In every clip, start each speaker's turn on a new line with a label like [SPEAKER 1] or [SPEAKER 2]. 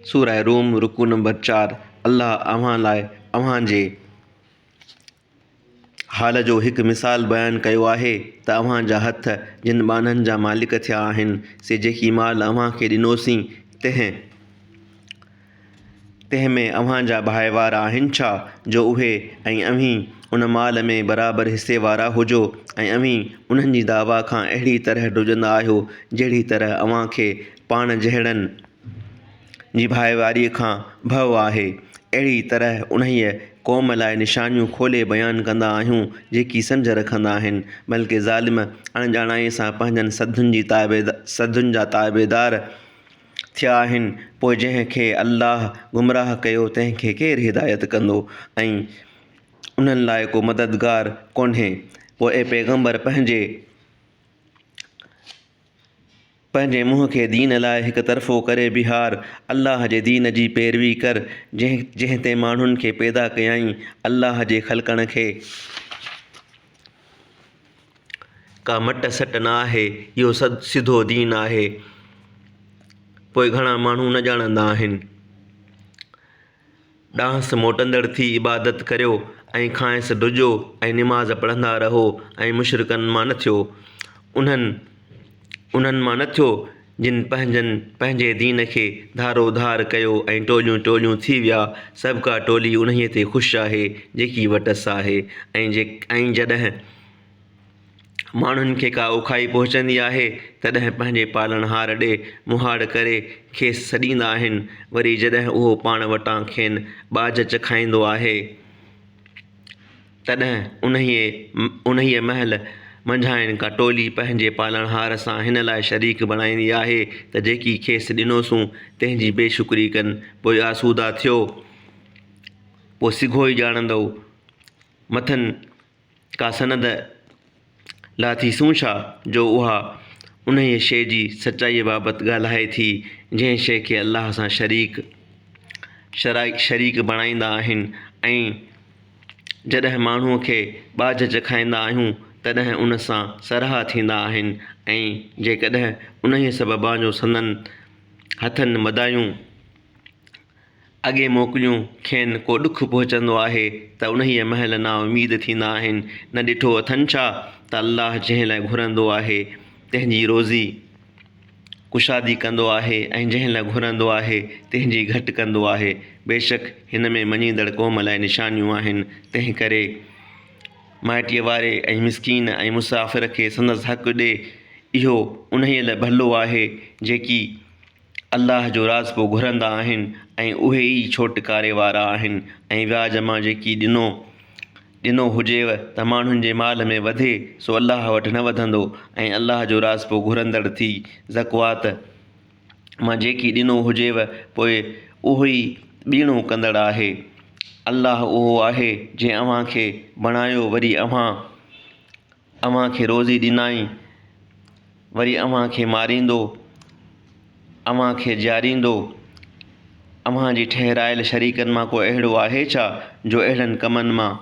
[SPEAKER 1] सूरह रूम रुकू नंबर 4। अल्लाह अव्हां लाइ अव्हां जे हाल जो हिकु मिसाल बयानु कयो आहे त अव्हां जा हथ जिन बाननि जा मालिक थिया आहिनि से जेकी माल अव्हां खे ॾिनोसीं तंहिं में अव्हां जा भाइवार आहिनि छा जो उहे ऐं अव्हीं उन माल में बराबरि हिसे वारा हुजो ऐं अव्हीं उन्हनि जी दावा खां अहिड़ी तरह ॾुजंदा आहियो जहिड़ी तरह अव्हां खे पाण जहिड़नि जी भाइवारीअ खां भउ आहे। अहिड़ी तरह उन्हीअ क़ौम लाइ निशानियूं खोले बयानु कंदा आहियूं जेकी सम्झ रखंदा आहिनि, बल्कि ज़ालिम अणॼाणाईअ सां पंहिंजनि सदुनि जा ताबेदार थिया आहिनि। पोइ जंहिंखे अल्लाह गुमराह कयो तंहिंखे केरु हिदायत कंदो ऐं उन्हनि लाइ को मददगार कोन्हे। पोइ ए पैगंबर पंहिंजे मुंहं खे दीन लाइ हिकु तरफ़ो करे बिहार, अल्लाह जे दीन जी पैरवी कर जंहिं ते माण्हुनि खे पैदा कयाईं। अल्लाह जे ख़ल्क़नि खे का मट सट न आहे, इहो सिधो दीन आहे। पोइ घणा माण्हू न ॼाणंदा आहिनि। ॾांहुंस मोटंदड़ थी इबादत करियो ऐं खांइस ॾुजो ऐं निमाज़ पढ़ंदा रहो ऐं मुशरिकनि मां न थियो। उन्हनि मां न थियो जिन पंहिंजे दीन खे धारोधार कयो ऐं टोलियूं टोलियूं थी विया। सभ का टोली उन्हीअ ते ख़ुशि आहे जेकी वटस आहे ऐं जॾहिं माण्हुनि खे का उखाई पहुचंदी आहे तॾहिं पंहिंजे पालनहार ॾे मुहाड़ करे खेसि सॾींदा आहिनि। वरी जॾहिं उहो पाण वटां खेनि ॿाझ चखाईंदो आहे तॾहिं उन्हीअ महिल मंझाइनि का टोली पंहिंजे पालनहार सां हिन लाइ शरीक बणाईंदी आहे त जेकी खेसि ॾिनोसूं तंहिंजी बेशुक्री कनि। पोइ आसूदा थियो, पोइ सिघो ई ॼाणंदो मथनि का सनद लाथीसूं छा जो उहा उन्हीअ शइ जी सचाईअ बाबति ॻाल्हाए थी जंहिं शइ खे अल्लाह सां शरीक बणाईंदा आहिनि। ऐं जॾहिं माण्हूअ खे ॿाझ चखाईंदा आहियूं तॾहिं उन सां सरहा थींदा आहिनि ऐं जेकॾहिं उन्हीअ सबबा जो संदनि हथनि मदायूं अॻे मोकिलियूं खेनि को ॾुखु पहुचंदो आहे त उन्हीअ महिल नाउमीद थींदा आहिनि। न ॾिठो अथनि छा त अल्लाह जंहिं लाइ घुरंदो आहे तंहिंजी रोज़ी कुशादी कंदो आहे ऐं जंहिं लाइ घुरंदो आहे तंहिंजी घटि कंदो आहे। बेशक हिन में मञींदड़ क़ौम लाइ निशानियूं आहिनि। तंहिं करे माइटीअ वारे ऐं मिस्कीन ऐं मुसाफ़िर खे संदसि हक़ ॾे। इहो उन्हीअ लाइ भलो आहे जेकी अल्लाह जो राज़ पोइ घुरंदा आहिनि ऐं उहे ई छोटकारे वारा आहिनि। ऐं व्याज मां जेकी ॾिनो हुजेव त माण्हुनि जे माल में वधे सो अल्लाह वटि न वधंदो ऐं अल्लाह जो राज़ पोइ घुरंदड़ थी ज़कवात मां जेकी ॾिनो हुजेव पोइ उहो ई ॿीणो कंदड़ आहे। अल्लाह उहो आहे जंहिं अव्हां खे बणायो वरी अव्हां खे रोज़ी ॾिनाई वरी अव्हां खे मारींदो अव्हां खे ॼारींदो। अव्हां जी ठहिरायल शरीकनि मां को अहिड़ो आहे छा जो अहिड़नि कमनि मां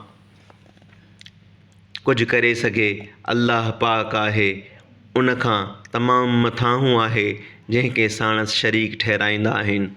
[SPEAKER 1] कुझु करे सघे। अल्लाह पाक आहे, उन खां तमामु मथां आहे जंहिं खे साणसि शरीक ठहिराईंदा आहिनि।